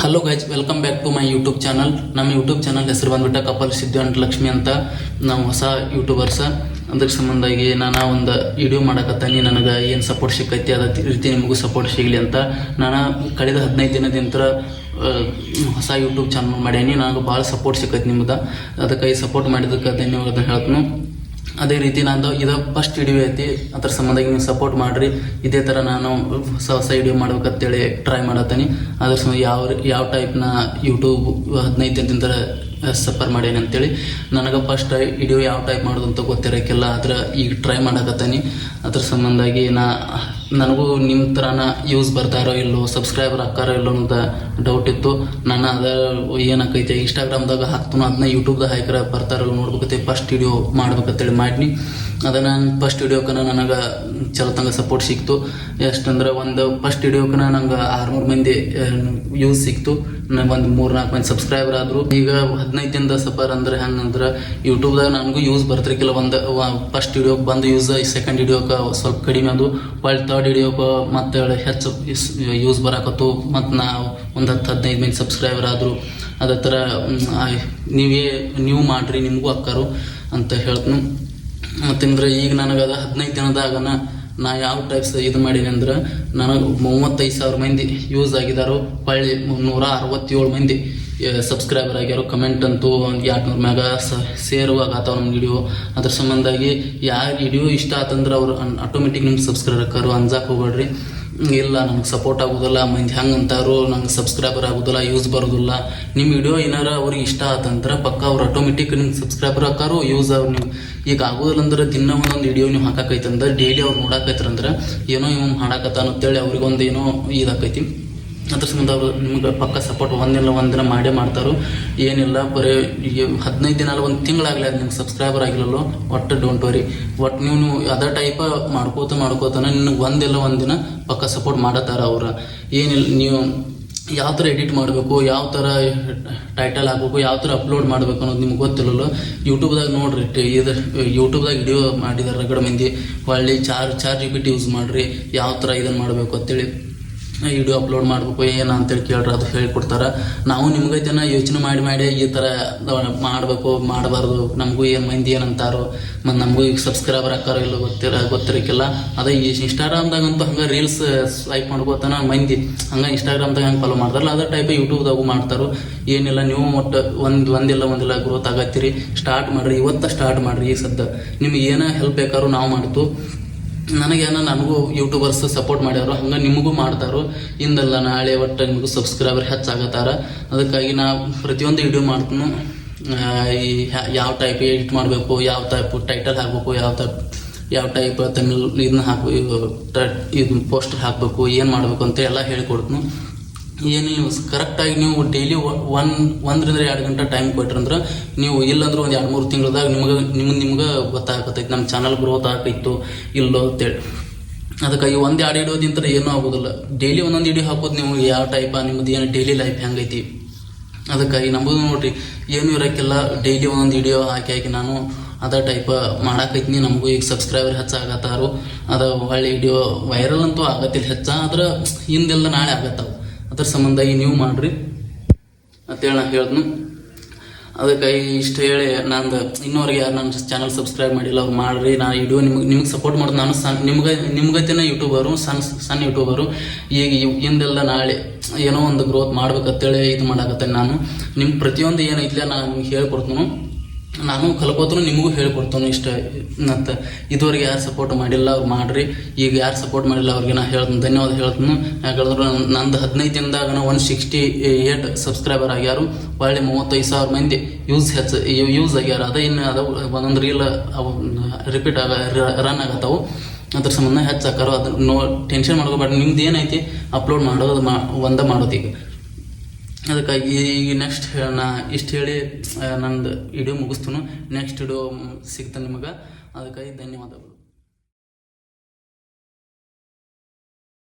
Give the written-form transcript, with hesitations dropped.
Hello guys, welcome back to my YouTube channel. ನಮ್ಮ YouTube channel ಹೆಸರು ಬಂದ್ಬಿಟ್ಟು couple Siddu and Lakshmi ಅಂತ. ನಾವು ಹೊಸ ಯೂಟ್ಯೂಬರ್ಸ. ಅದ್ರ ಸಂಬಂಧಾಗಿ ನಾನು ಒಂದು ವಿಡಿಯೋ ಮಾಡಕತ್ತಾನಿ. ನನಗೆ ಏನು ಸಪೋರ್ಟ್ ಸಿಕ್ಕೈತಿ ಅದೇ ರೀತಿ ನಿಮಗೂ ಸಪೋರ್ಟ್ ಸಿಗಲಿ ಅಂತ ನಾನು ಕಳೆದ 15 ದಿನದಿಂದ ಹೊಸ ಯೂಟ್ಯೂಬ್ ಚಾನಲ್ ಮಾಡೀನಿ. ನನಗೆ ಭಾಳ ಸಪೋರ್ಟ್ ಸಿಕ್ಕೈತಿ ನಿಮ್ದು. ಅದಕ್ಕಾಗಿ ಸಪೋರ್ಟ್ ಮಾಡಿದ್ದಕ್ಕೆ ಧನ್ಯವಾದ ಹೇಳ್ತೀನಿ. ಅದೇ ರೀತಿ ನಂದು ಇದು ಫಸ್ಟ್ ವಿಡಿಯೋ ಐತಿ. ಅದ್ರ ಸಂಬಂಧಾಗಿ ನೀವು ಸಪೋರ್ಟ್ ಮಾಡಿರಿ. ಇದೇ ಥರ ನಾನು ಹೊಸ ವಿಡಿಯೋ ಮಾಡ್ಬೇಕಂತೇಳಿ ಟ್ರೈ ಮಾಡತ್ತೀನಿ. ಅದ್ರ ಸಂಬಂಧ ಯಾವ ಟೈಪ್ನ ಯೂಟ್ಯೂಬ್ 15 ದಿನದಿಂದ ಸಫರ್ ಮಾಡೇನಿ ಅಂತೇಳಿ ನನಗೆ ಫಸ್ಟ್ ವಿಡಿಯೋ ಯಾವ ಟೈಪ್ ಮಾಡೋದು ಅಂತ ಗೊತ್ತಿರೋಕ್ಕಿಲ್ಲ. ಈಗ ಟ್ರೈ ಮಾಡಕತ್ತೀನಿ. ಅದ್ರ ಸಂಬಂಧಾಗಿ ನನಗೂ ನಿಮ್ಮ ಥರನ ಯೂಸ್ ಬರ್ತಾರೋ ಇಲ್ಲೋ, ಸಬ್ಸ್ಕ್ರೈಬರ್ ಹಾಕಾರೋ ಇಲ್ಲೋ ಅನ್ನೋದು ಡೌಟ್ ಇತ್ತು. ನಾನು ಏನಾಕೈತೆ ಇನ್ಸ್ಟಾಗ್ರಾಮ್ದಾಗ ಹಾಕ್ತಾನೋ ಅದನ್ನ ಯೂಟ್ಯೂಬ್ದಾಗ ಹಾಕಿರ ಬರ್ತಾರೋ ನೋಡ್ಬೇಕೈತೆ ಫಸ್ಟ್ ವಿಡಿಯೋ ಮಾಡ್ಬೇಕಂತೇಳಿ ಮಾಡಿ ಅದನ್ನು ಫಸ್ಟ್ ವಿಡಿಯೋಕ್ಕೆ ನನಗೆ ಚಲೋತಂಗ ಸಪೋರ್ಟ್ ಸಿಕ್ತು. ಎಷ್ಟಂದ್ರೆ ಒಂದು ಫಸ್ಟ್ ವಿಡಿಯೋಕ್ಕೆ ನಂಗೆ 600 ಮಂದಿ ಯೂಸ್ ಸಿಕ್ತು. ಒಂದು 3-4 ಮಂದಿ ಸಬ್ಸ್ಕ್ರೈಬರ್ ಆದರು. ಈಗ 15 ದಿನದ ಸಫರ್ ಅಂದ್ರೆ ಹೆಂಗಂದ್ರೆ ಯೂಟ್ಯೂಬ್ದಾಗ ನನಗೂ ಯೂಸ್ ಬರ್ತಿರ್ಕಿಲ್ಲ. ಒಂದು ಫಸ್ಟ್ ವಿಡಿಯೋಕ್ಕೆ ಬಂದು ಯೂಸ್, ಸೆಕೆಂಡ್ ವಿಡಿಯೋಕ್ಕೆ ಸ್ವಲ್ಪ ಕಡಿಮೆ ಅದು, ಒಳ್ಳೆ ಥರ್ಡ್ ವಿಡಿಯೋಕ್ಕೆ ಮತ್ತೆ ಹೆಚ್ಚು ಯೂಸ್ ಬರಾಕತ್ತು. ಮತ್ತು ನಾವು ಒಂದು 10-15 ಮಂದಿ ಸಬ್ಸ್ಕ್ರೈಬರ್ ಆದರು. ಅದೇ ಥರ ನೀವು ಮಾಡಿರಿ, ನಿಮಗೂ ಅಕ್ಕಾರು ಅಂತ ಹೇಳ್ತೀನಿ. ಮತ್ತಂದ್ರೆ ಈಗ ನನಗೆ 15 ದಿನದಾಗನ ನಾ ಯಾವ ಟೈಪ್ಸ್ ಇದು ಮಾಡೀನಿ ಅಂದ್ರೆ ನನಗೆ 35,000 ಮಂದಿ ಯೂಸ್ ಆಗಿದ್ದಾರೋ, ಹೊಳ್ಳಿ 167 ಮಂದಿ ಸಬ್ಸ್ಕ್ರೈಬರ್ ಆಗ್ಯಾರೋ. ಕಮೆಂಟ್ ಅಂತೂ ಒಂದು 200 ಮ್ಯಾಗ ಸೇರುವಾಗತ್ತಾವ ನಮ್ಮ ವಿಡಿಯೋ. ಅದ್ರ ಸಂಬಂಧಾಗಿ ಯಾರು ವಿಡಿಯೋ ಇಷ್ಟ ಆತಂದ್ರೆ ಅವ್ರು ಆಟೋಮೆಟಿಕ್ ನಿಮ್ಗೆ ಸಬ್ಸ್ಕ್ರೈಬರ್ ಆಕಾರು. ಅಂಜಾಕ್ ಹೋಗ್ಬೇಡ್ರಿ. ಇಲ್ಲ ನಮ್ಗೆ ಸಪೋರ್ಟ್ ಆಗೋದಿಲ್ಲ, ಮಂದಿ ಹೆಂಗೆ ಅಂತಾರೋ ನಂಗೆ ಸಬ್ಸ್ಕ್ರೈಬರ್ ಆಗೋದಿಲ್ಲ, ಯೂಸ್ ಬರೋದಿಲ್ಲ. ನಿಮ್ಮ ವಿಡಿಯೋ ಏನಾರ ಅವ್ರಿಗೆ ಇಷ್ಟ ಆತಂದ್ರೆ ಪಕ್ಕ ಅವ್ರು ಆಟೋಮೆಟಿಕ್ ನಿಮ್ಗೆ ಸಬ್ಸ್ಕ್ರೈಬರ್ ಹಾಕಾರು, ಯೂಸ್ ಅವ್ರು ನೀವು. ಈಗ ಆಗೋದಿಲ್ಲ ಅಂದ್ರೆ ದಿನ ಒಂದೊಂದು ವಿಡಿಯೋ ನೀವು ಹಾಕಾಕೈತಂದ್ರೆ ಡೈಲಿ ಅವ್ರು ನೋಡಾಕೈತ್ರಂದ್ರೆ ಏನೋ ಇವ್ ಹಾಡಾಕತ್ತಾನ ಅಂತೇಳಿ ಅವ್ರಿಗೊಂದು ಏನೋ ಇದಾಕೈತಿ. ಅದ್ರ ಸಂಬಂಧ ಅವರು ನಿಮ್ಗೆ ಪಕ್ಕ ಸಪೋರ್ಟ್ ಒಂದಿಲ್ಲ ಒಂದಿನ ಮಾಡೇ ಮಾಡ್ತಾರೋ. ಏನಿಲ್ಲ ಬರೀ 15 ದಿನ ಅಲ್ಲ, ಒಂದು ತಿಂಗಳಾಗಲಿ ಅದು ನಿಮ್ಗೆ ಸಬ್ಸ್ಕ್ರೈಬರ್ ಆಗಿಲ್ಲಲ್ಲೋ, ಒಟ್ಟು ಡೋಂಟ್ ವರಿ. ಒಟ್ಟು ನೀವು ಅದೇ ಟೈಪ ಮಾಡ್ಕೋತಾನೆ ನಿನಗೆ ಒಂದಿಲ್ಲ ಒಂದಿನ ಪಕ್ಕ ಸಪೋರ್ಟ್ ಮಾಡತ್ತಾರ ಅವ್ರು. ಏನಿಲ್ಲ, ನೀವು ಯಾವ ಥರ ಎಡಿಟ್ ಮಾಡಬೇಕು, ಯಾವ ಥರ ಟೈಟಲ್ ಹಾಕಬೇಕು, ಯಾವ ಥರ ಅಪ್ಲೋಡ್ ಮಾಡಬೇಕು ಅನ್ನೋದು ನಿಮ್ಗೆ ಗೊತ್ತಿಲ್ಲല്ലോ. ಯೂಟ್ಯೂಬ್ದಾಗ ನೋಡ್ರಿ, ಯೂಟ್ಯೂಬ್ದಾಗ ವಿಡಿಯೋ ಮಾಡಿದಾರೆ ರಗಡ ಮಂದಿ. ಒಳ್ಳೆ ಚಾರ್ GPT ಯೂಸ್ ಮಾಡಿರಿ ಯಾವ ಥರ ಇದನ್ನು ಮಾಡಬೇಕು ಅಂತೇಳಿ, ವಿಡಿಯೋ ಅಪ್ಲೋಡ್ ಮಾಡಬೇಕು ಏನು ಅಂತೇಳಿ ಕೇಳ್ರಿ, ಅದು ಹೇಳ್ಕೊಡ್ತಾರೆ. ನಾವು ನಿಮ್ಗೈತೆನ ಯೋಚನೆ ಮಾಡಿ ಈ ಥರ ಮಾಡಬೇಕು ಮಾಡಬಾರ್ದು, ನಮಗೂ ಏನು ಮಂದಿ ಏನಂತಾರೋ, ಮತ್ತು ನಮಗೂ ಈಗ ಸಬ್ಸ್ಕ್ರೈಬರ್ ಹಾಕಾರೋ ಇಲ್ಲ ಗೊತ್ತಿರಕ್ಕಿಲ್ಲ. ಅದೇ ಈ ಇನ್ಸ್ಟಾಗ್ರಾಮ್ದಾಗಂತೂ ಹಂಗೆ ರೀಲ್ಸ್ ಸ್ವೈಪ್ ಮಾಡ್ಕೋತಾನ ಮಂದಿ, ಹಂಗೆ ಇನ್ಸ್ಟಾಗ್ರಾಮ್ದಾಗ ಹೆಂಗೆ ಫಾಲೋ ಮಾಡ್ತಾರಲ್ಲ ಅದೇ ಟೈಪ್ ಯೂಟ್ಯೂಬ್ದಾಗೂ ಮಾಡ್ತಾರೋ. ಏನಿಲ್ಲ, ನೀವು ಒಟ್ಟು ಒಂದಿಲ್ಲ ಗ್ರೋತ್ ಆಗತ್ತೀರಿ. ಸ್ಟಾರ್ಟ್ ಮಾಡಿರಿ, ಇವತ್ತು ಸ್ಟಾರ್ಟ್ ಮಾಡಿರಿ. ಈ ಸದ್ದ ನಿಮ್ಗೆ ಏನೋ ಹೆಲ್ಪ್ ಬೇಕಾದ್ರೂ ನಾವು ಮಾಡ್ತು. ನನಗೂ ಯೂಟ್ಯೂಬರ್ಸ್ ಸಪೋರ್ಟ್ ಮಾಡ್ಯಾರೋ, ಹಂಗೆ ನಿಮಗೂ ಮಾಡ್ತಾರೋ. ಇಂದಲ್ಲ ನಾಳೆ ಒಟ್ಟು ನಿಮಗೂ ಸಬ್ಸ್ಕ್ರೈಬರ್ ಹೆಚ್ಚಾಗತ್ತಾರ. ಅದಕ್ಕಾಗಿ ನಾ ಪ್ರತಿಯೊಂದು ವಿಡಿಯೋ ಮಾಡ್ತೀನಿ. ಈ ಯಾವ ಟೈಪ್ ಎಡಿಟ್ ಮಾಡಬೇಕು, ಯಾವ ಟೈಪ್ ಟೈಟಲ್ ಹಾಕಬೇಕು, ಯಾವ ಟೈಪ್ ತಮಿಳ್ ಇದನ್ನ ಇದು ಪೋಸ್ಟರ್ ಹಾಕಬೇಕು, ಏನು ಮಾಡಬೇಕು ಅಂತ ಎಲ್ಲ ಹೇಳ್ಕೊಡ್ತೀನಿ. ಏನಿಲ್ಲ, ಕರೆಕ್ಟಾಗಿ ನೀವು ಡೈಲಿ 1-2 ಗಂಟೆ ಟೈಮ್ ಕೊಟ್ರಂದ್ರೆ ನೀವು ಇಲ್ಲಾಂದ್ರೆ ಒಂದು 2-3 ತಿಂಗಳದಾಗ ನಿಮ್ಗೆ ಗೊತ್ತಾಗತ್ತೈತಿ ನಮ್ಮ ಚಾನಲ್ ಗ್ರೋತ್ ಆಗೈತು ಇಲ್ಲೋ ಅಂತೇಳಿ. ಅದಕ್ಕಾಗಿ 1-2 ವಿಡಿಯೋದಿಂತ ಏನೂ ಆಗೋದಿಲ್ಲ. ಡೈಲಿ ಒಂದೊಂದು ವಿಡಿಯೋ ಹಾಕೋದು ನೀವು ಯಾವ ಟೈಪ ನಿಮ್ಮದು ಏನು ಡೈಲಿ ಲೈಫ್ ಹೆಂಗೈತಿ. ಅದಕ್ಕಾಗಿ ನಮ್ಮದು ನೋಡ್ರಿ, ಏನೂ ಇರೋಕ್ಕಿಲ್ಲ. ಡೈಲಿ ಒಂದೊಂದು ವಿಡಿಯೋ ಹಾಕಿ ನಾನು ಅದೇ ಟೈಪ್ ಮಾಡಾಕೈತಿನಿ. ನಮಗೂ ಈಗ ಸಬ್ಸ್ಕ್ರೈಬರ್ ಹೆಚ್ಚಾಗತ್ತಾರು. ಅದು ಒಳ್ಳೆ ವಿಡಿಯೋ ವೈರಲ್ ಅಂತೂ ಆಗತ್ತಿಲ್ಲ ಆದ್ರೆ ಹಿಂದೆಲ್ಲ ನಾಳೆ ಆಗತ್ತಾವ. ಅದ್ರ ಸಂಬಂಧಾಗಿ ನೀವು ಮಾಡಿರಿ ಅಂತೇಳಿ ನಾನು ಹೇಳ್ತೀನಿ. ಅದಕ್ಕಾಗಿ ಇಷ್ಟು ಹೇಳಿ ನಂದು ಇನ್ನೋರಿಗೆ ಯಾರು ನನ್ನ ಚಾನಲ್ ಸಬ್ಸ್ಕ್ರೈಬ್ ಮಾಡಿಲ್ಲ ಅವ್ರು ಮಾಡಿರಿ. ನಾನು ವಿಡಿಯೋ ನಿಮ್ಗೆ ಸಪೋರ್ಟ್ ಮಾಡೋದು. ನಾನು ನಿಮ್ಗೈತೇನೆ ಯೂಟ್ಯೂಬರು, ಸಣ್ಣ ಯೂಟ್ಯೂಬರು. ಈಗ ಹಿಂದೆಲ್ಲ ನಾಳೆ ಏನೋ ಒಂದು ಗ್ರೋತ್ ಮಾಡ್ಬೇಕಂತೇಳಿ ಇದು ಮಾಡಾಕತ್ತೇನೆ. ನಾನು ನಿಮ್ಮ ಪ್ರತಿಯೊಂದು ಏನೈತಿಲ್ಲ ನಾನು ನಿಮ್ಗೆ ಹೇಳ್ಕೊಡ್ತೀನಿ. ನಾನು ಕಲ್ಕೋತನು, ನಿಮಗೂ ಹೇಳ್ಕೊಡ್ತಾನು. ಇಷ್ಟ ಮತ್ತು ಇದುವರೆಗೆ ಯಾರು ಸಪೋರ್ಟ್ ಮಾಡಿಲ್ಲ ಅವ್ರು ಮಾಡಿರಿ. ಈಗ ಯಾರು ಸಪೋರ್ಟ್ ಮಾಡಿಲ್ಲ ಅವ್ರಿಗೆ ನಾನು ಹೇಳ್ತೀನಿ, ಧನ್ಯವಾದ ಹೇಳ್ತೀನಿ. ಯಾಕಂದ್ರೆ ನಂದು 15 ದಿನದಾಗ 168 ಸಬ್ಸ್ಕ್ರೈಬರ್ ಆಗ್ಯಾರು. ಒಳ್ಳೆ 35,000 ಮಂದಿ ಯೂಸ್ ಆಗ್ಯಾರ. ಅದೇ ಇನ್ನು ಅದು ಒಂದೊಂದು ರೀಲ್ ರಿಪೀಟ್ ರನ್ ಆಗತ್ತವು. ಅದ್ರ ಸಂಬಂಧ ಹೆಚ್ಚಾಕಾರೋ. ಅದು ಟೆನ್ಷನ್ ಮಾಡ್ಕೋಬೇಡ್ರಿ. ನಿಮ್ದು ಏನೈತಿ ಅಪ್ಲೋಡ್ ಮಾಡೋದು ಮಾಡೋದು ಈಗ. ಅದಕ್ಕಾಗಿ ಈಗ ನೆಕ್ಸ್ಟ್ ಇಷ್ಟು ಹೇಳಿ ನಂದು ವಿಡಿಯೋ ಮುಗಿಸ್ತೀನಿ. ನೆಕ್ಸ್ಟ್ ವಿಡಿಯೋ ಸಿಗ್ತಾನೆ ನಿಮಗೆ. ಅದಕ್ಕಾಗಿ ಧನ್ಯವಾದಗಳು.